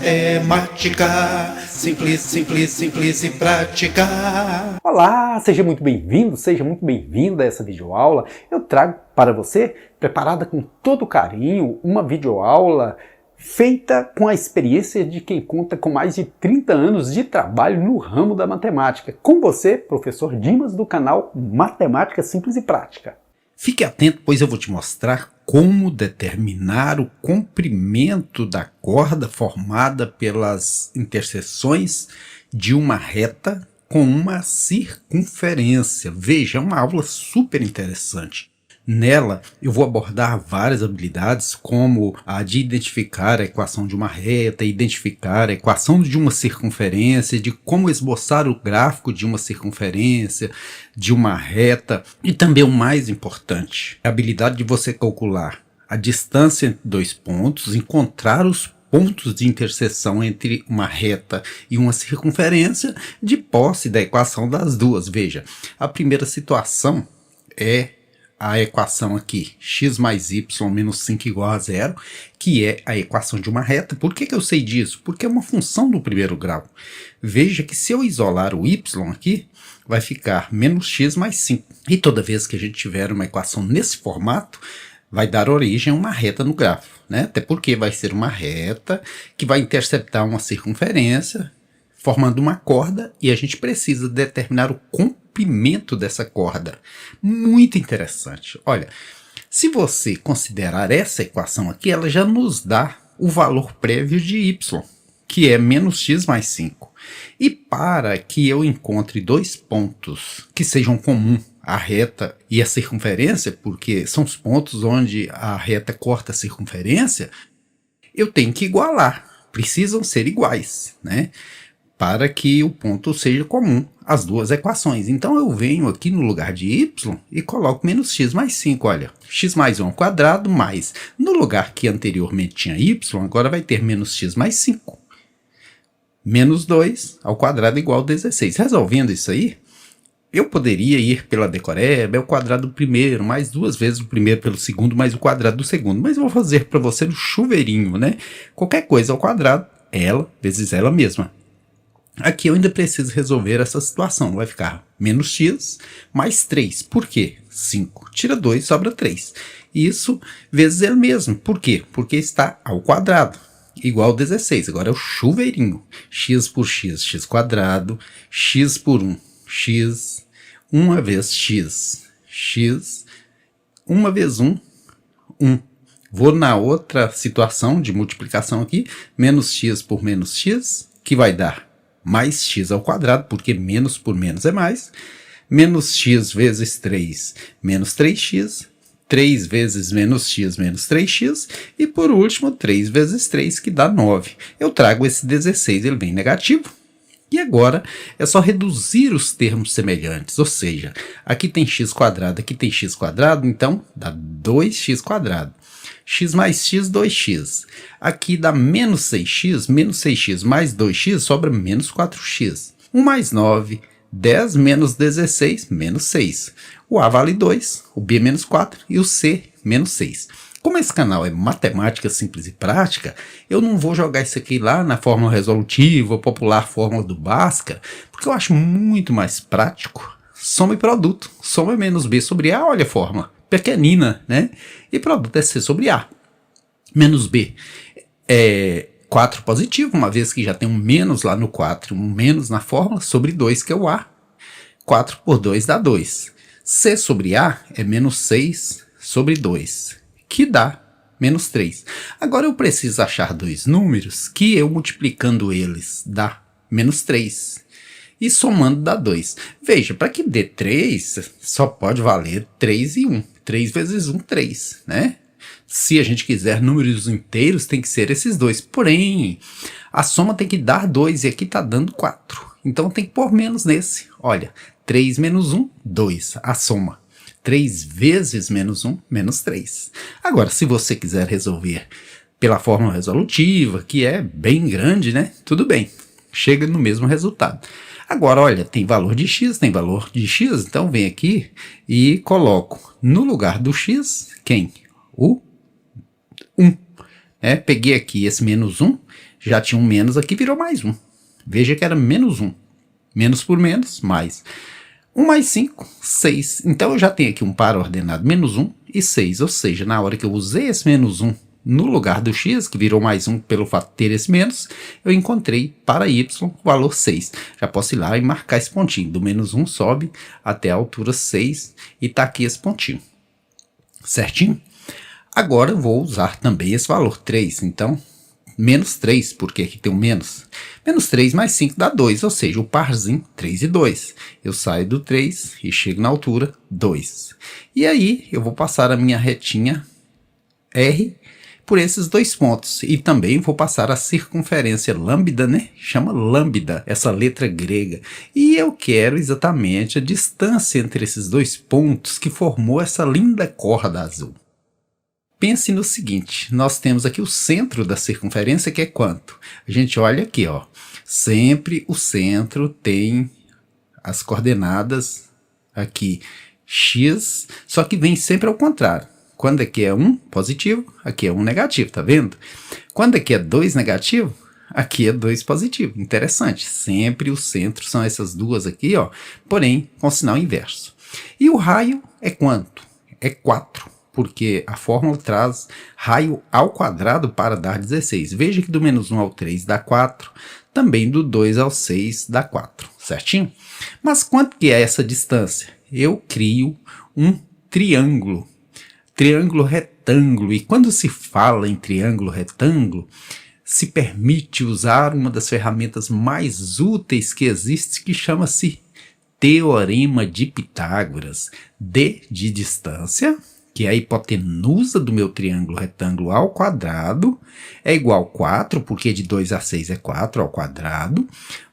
Matemática, simples, simples, simples e prática. Olá, seja muito bem-vindo, seja muito bem-vinda a essa videoaula. Eu trago para você, preparada com todo carinho, uma videoaula feita com a experiência de quem conta com mais de 30 anos de trabalho no ramo da matemática. Com você, professor Dimas, do canal Matemática Simples e Prática. Fique atento, pois eu vou te mostrar como determinar o comprimento da corda formada pelas interseções de uma reta com uma circunferência. Veja, é uma aula super interessante. Nela, eu vou abordar várias habilidades, como a de identificar a equação de uma reta, identificar a equação de uma circunferência, de como esboçar o gráfico de uma circunferência, de uma reta, e também o mais importante, a habilidade de você calcular a distância entre dois pontos, encontrar os pontos de interseção entre uma reta e uma circunferência de posse da equação das duas. Veja, a primeira situação é a equação aqui, x mais y menos 5 igual a zero, que é a equação de uma reta. Por que eu sei disso? Porque é uma função do primeiro grau. Veja que se eu isolar o y aqui, vai ficar menos x mais 5. E toda vez que a gente tiver uma equação nesse formato, vai dar origem a uma reta no gráfico, né? Até porque vai ser uma reta que vai interceptar uma circunferência, formando uma corda, e a gente precisa determinar o comprimento dessa corda. Muito interessante. Olha, se você considerar essa equação aqui, ela já nos dá o valor prévio de y, que é menos x mais 5. E para que eu encontre dois pontos que sejam comuns, a reta e a circunferência, porque são os pontos onde a reta corta a circunferência, eu tenho que igualar. Precisam ser iguais, né? Para que o ponto seja comum às duas equações. Então eu venho aqui no lugar de y e coloco menos x mais 5. Olha, x mais 1 ao quadrado mais, no lugar que anteriormente tinha y, agora vai ter menos x mais 5. Menos 2 ao quadrado igual a 16. Resolvendo isso aí, eu poderia ir pela decoreba, é o quadrado do primeiro, mais duas vezes o primeiro pelo segundo, mais o quadrado do segundo. Mas eu vou fazer para você no chuveirinho, né? Qualquer coisa ao quadrado, ela vezes ela mesma. Aqui eu ainda preciso resolver essa situação. Vai ficar menos x mais 3. Por quê? 5. Tira 2, sobra 3. Isso vezes ele mesmo. Por quê? Porque está ao quadrado. Igual a 16. Agora é o chuveirinho. X por x, x quadrado. X por 1, x. 1 vezes x. X. 1 vezes 1, 1. Vou na outra situação de multiplicação aqui. Menos x por menos x, que vai dar mais x ao quadrado, porque menos por menos é mais. Menos x vezes 3, menos 3x. 3 vezes menos x, menos 3x. E por último, 3 vezes 3, que dá 9. Eu trago esse 16, ele vem negativo. E agora é só reduzir os termos semelhantes. Ou seja, aqui tem x quadrado, aqui tem x quadrado, então dá 2x quadrado. X mais x, 2x. Aqui dá menos 6x mais 2x, sobra menos 4x. 1 mais 9, 10 menos 16, menos 6. O A vale 2, o B menos 4 e o C menos 6. Como esse canal é matemática simples e prática, eu não vou jogar isso aqui lá na fórmula resolutiva, popular fórmula do Bhaskara, porque eu acho muito mais prático. Soma e produto. Soma é menos B sobre A, olha a fórmula. Pequenina, né? E produto é C sobre A. Menos B é 4 positivo, uma vez que já tem um menos lá no 4, um menos na fórmula, sobre 2, que é o A. 4 por 2 dá 2. C sobre A é menos 6 sobre 2, que dá menos 3. Agora eu preciso achar dois números que eu multiplicando eles dá menos 3. E somando dá 2. Veja, para que dê 3, só pode valer 3 e 1. 3 vezes 1, 3, né? Se a gente quiser números inteiros, tem que ser esses dois. Porém, a soma tem que dar 2 e aqui está dando 4. Então tem que pôr menos nesse. Olha, 3 menos 1, 2. A soma. 3 vezes menos 1, menos 3. Agora, se você quiser resolver pela fórmula resolutiva, que é bem grande, né? Tudo bem. Chega no mesmo resultado. Agora, olha, tem valor de x, tem valor de x, então vem aqui e coloco no lugar do x, quem? O 1. Peguei aqui esse menos 1, Já tinha um menos aqui, virou mais 1. Veja que era menos 1. Menos por menos, mais. 1 mais 5, 6. Então eu já tenho aqui um par ordenado menos 1 e 6. Ou seja, na hora que eu usei esse menos 1 no lugar do x, que virou mais 1 pelo fato de ter esse menos, eu encontrei para y o valor 6. Já posso ir lá e marcar esse pontinho. Do menos 1 sobe até a altura 6 e está aqui esse pontinho. Certinho? Agora eu vou usar também esse valor 3. Então, menos 3, porque aqui tem um menos. Menos 3 mais 5 dá 2, ou seja, o parzinho 3 e 2. Eu saio do 3 e chego na altura 2. E aí eu vou passar a minha retinha R por esses dois pontos. E também vou passar a circunferência lambda, né? Chama lambda, essa letra grega. E eu quero exatamente a distância entre esses dois pontos que formou essa linda corda azul. Pense no seguinte, nós temos aqui o centro da circunferência, que é quanto? A gente olha aqui, ó. Sempre o centro tem as coordenadas aqui, x, só que vem sempre ao contrário. Quando aqui é 1 positivo, aqui é 1 negativo, tá vendo? Quando aqui é 2 negativo, aqui é 2 positivo. Interessante, sempre o centro são essas duas aqui, ó, porém com sinal inverso. E o raio é quanto? É 4, porque a fórmula traz raio ao quadrado para dar 16. Veja que do menos 1 ao 3 dá 4, também do 2 ao 6 dá 4, certinho? Mas quanto que é essa distância? Eu crio um triângulo. Triângulo retângulo, e quando se fala em triângulo retângulo, se permite usar uma das ferramentas mais úteis que existe, que chama-se Teorema de Pitágoras. D de distância, que é a hipotenusa do meu triângulo retângulo ao quadrado, é igual a 4, porque de 2 a 6 é 4 ao quadrado,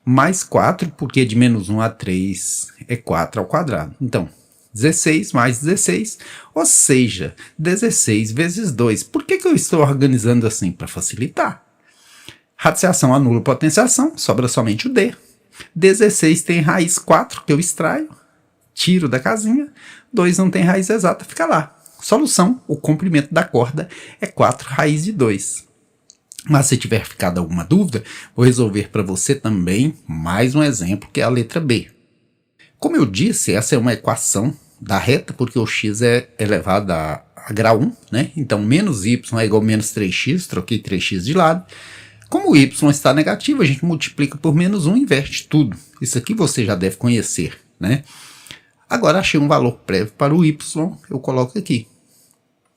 mais 4, porque de menos 1 a 3 é 4 ao quadrado. Então, 16 mais 16, ou seja, 16 vezes 2. Por que eu estou organizando assim? Para facilitar. Radiciação anula potenciação, sobra somente o D. 16 tem raiz 4, que eu extraio, tiro da casinha. 2 não tem raiz exata, fica lá. Solução, o comprimento da corda é 4 raiz de 2. Mas se tiver ficado alguma dúvida, vou resolver para você também mais um exemplo, que é a letra B. Como eu disse, essa é uma equação da reta, porque o x é elevado a grau 1, né? Então, menos y é igual a menos 3x, troquei 3x de lado. Como o y está negativo, a gente multiplica por menos 1 e inverte tudo. Isso aqui você já deve conhecer, né? Agora, achei um valor prévio para o y, eu coloco aqui.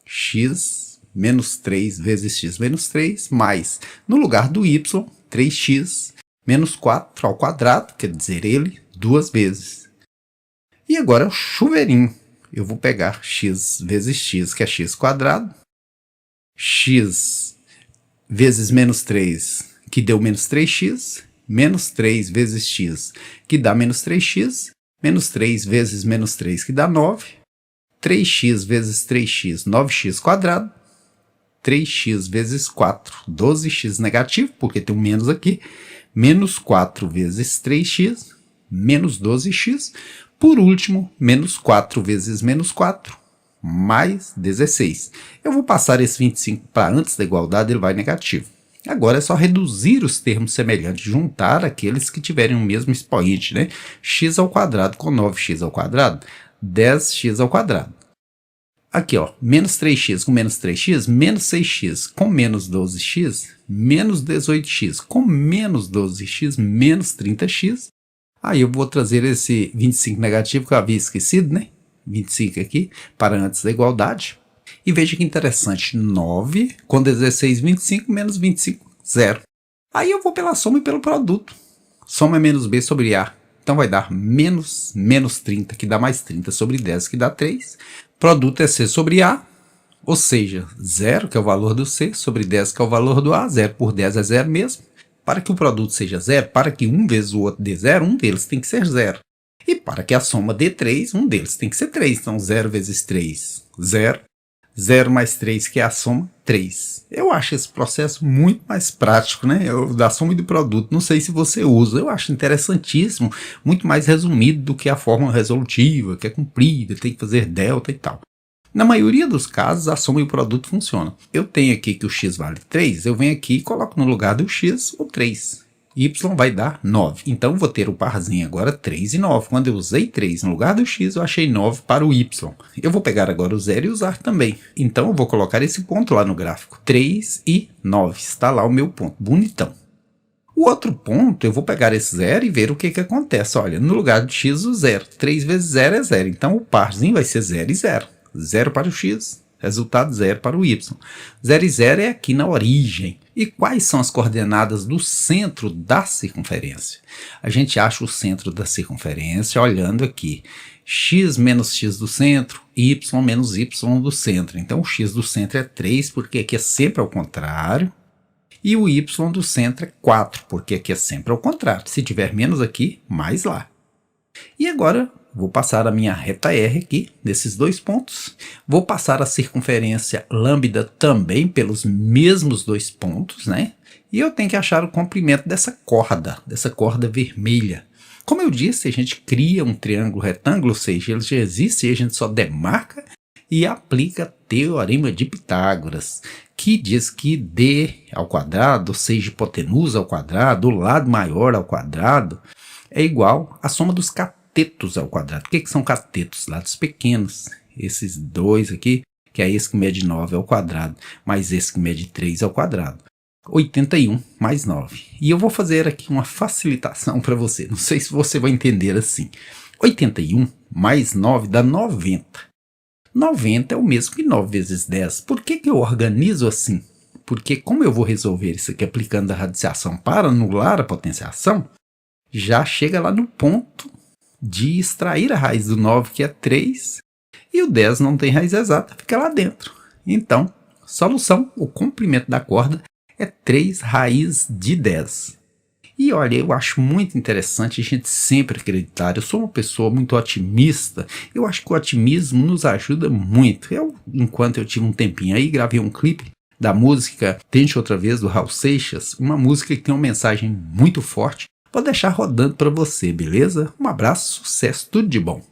X menos 3 vezes x menos 3, mais, no lugar do y, 3x menos 4 ao quadrado, quer dizer, ele duas vezes. E agora o chuveirinho. Eu vou pegar x vezes x, que é x quadrado. X vezes menos 3, que deu menos 3x. Menos 3 vezes x, que dá menos 3x. Menos 3 vezes menos 3, que dá 9. 3x vezes 3x, 9x quadrado. 3x vezes 4, 12x negativo, porque tem um menos aqui. Menos 4 vezes 3x, menos 12x. Por último, menos 4 vezes menos 4, mais 16. Eu vou passar esse 25 para antes da igualdade, ele vai negativo. Agora é só reduzir os termos semelhantes, juntar aqueles que tiverem o mesmo expoente, né? X ao quadrado com 9x ao quadrado, 10x ao quadrado. Aqui, ó, menos 3x com menos 3x, menos 6x com menos 12x, menos 18x com menos 12x, menos 30x. Aí eu vou trazer esse 25 negativo que eu havia esquecido, né? 25 aqui, para antes da igualdade. E veja que interessante, 9 com 16, 25, menos 25, 0. Aí eu vou pela soma e pelo produto. Soma é menos b sobre a. Então vai dar menos 30, que dá mais 30, sobre 10, que dá 3. Produto é c sobre a, ou seja, 0, que é o valor do c, sobre 10, que é o valor do a. 0 por 10 é 0 mesmo. Para que o produto seja 0, para que um vezes o outro dê 0, um deles tem que ser 0. E para que a soma dê 3, um deles tem que ser 3. Então 0 vezes 3, 0. 0 mais 3, que é a soma, 3. Eu acho esse processo muito mais prático, né? Da soma e do produto. Não sei se você usa. Eu acho interessantíssimo, muito mais resumido do que a fórmula resolutiva, que é comprida, tem que fazer delta e tal. Na maioria dos casos, a soma e o produto funcionam. Eu tenho aqui que o x vale 3, eu venho aqui e coloco no lugar do x o 3. Y vai dar 9. Então, eu vou ter o parzinho agora 3 e 9. Quando eu usei 3 no lugar do x, eu achei 9 para o y. Eu vou pegar agora o 0 e usar também. Então, eu vou colocar esse ponto lá no gráfico. 3 e 9. Está lá o meu ponto. Bonitão. O outro ponto, eu vou pegar esse 0 e ver o que acontece. Olha, no lugar de x, o 0. 3 vezes 0 é 0. Então, o parzinho vai ser 0 e 0. 0 para o x. Resultado 0 para o y. 0 e 0 é aqui na origem. E quais são as coordenadas do centro da circunferência? A gente acha o centro da circunferência olhando aqui. X menos x do centro, y menos y do centro. Então, o x do centro é 3, porque aqui é sempre ao contrário. E o y do centro é 4, porque aqui é sempre ao contrário. Se tiver menos aqui, mais lá. E agora, vou passar a minha reta R aqui, nesses dois pontos. Vou passar a circunferência lambda também pelos mesmos dois pontos, né? E eu tenho que achar o comprimento dessa corda vermelha. Como eu disse, a gente cria um triângulo retângulo, ou seja, ele já existe e a gente só demarca e aplica Teorema de Pitágoras, que diz que d ao quadrado, ou seja, hipotenusa ao quadrado, o lado maior ao quadrado, é igual à soma dos catetos ao quadrado. O que são catetos? Lados pequenos. Esses dois aqui, que é esse que mede 9 ao quadrado, mais esse que mede 3 ao quadrado. 81 mais 9. E eu vou fazer aqui uma facilitação para você. Não sei se você vai entender assim. 81 mais 9 dá 90. 90 é o mesmo que 9 vezes 10. Por que eu organizo assim? Porque como eu vou resolver isso aqui aplicando a radiciação para anular a potenciação, já chega lá no ponto de extrair a raiz do 9, que é 3, e o 10 não tem raiz exata, fica lá dentro. Então, solução, o comprimento da corda é 3 raiz de 10. E olha, eu acho muito interessante a gente sempre acreditar. Eu sou uma pessoa muito otimista. Eu acho que o otimismo nos ajuda muito. Enquanto eu tive um tempinho aí, gravei um clipe da música Tente Outra Vez, do Raul Seixas. Uma música que tem uma mensagem muito forte. Vou deixar rodando para você, beleza? Um abraço, sucesso, tudo de bom.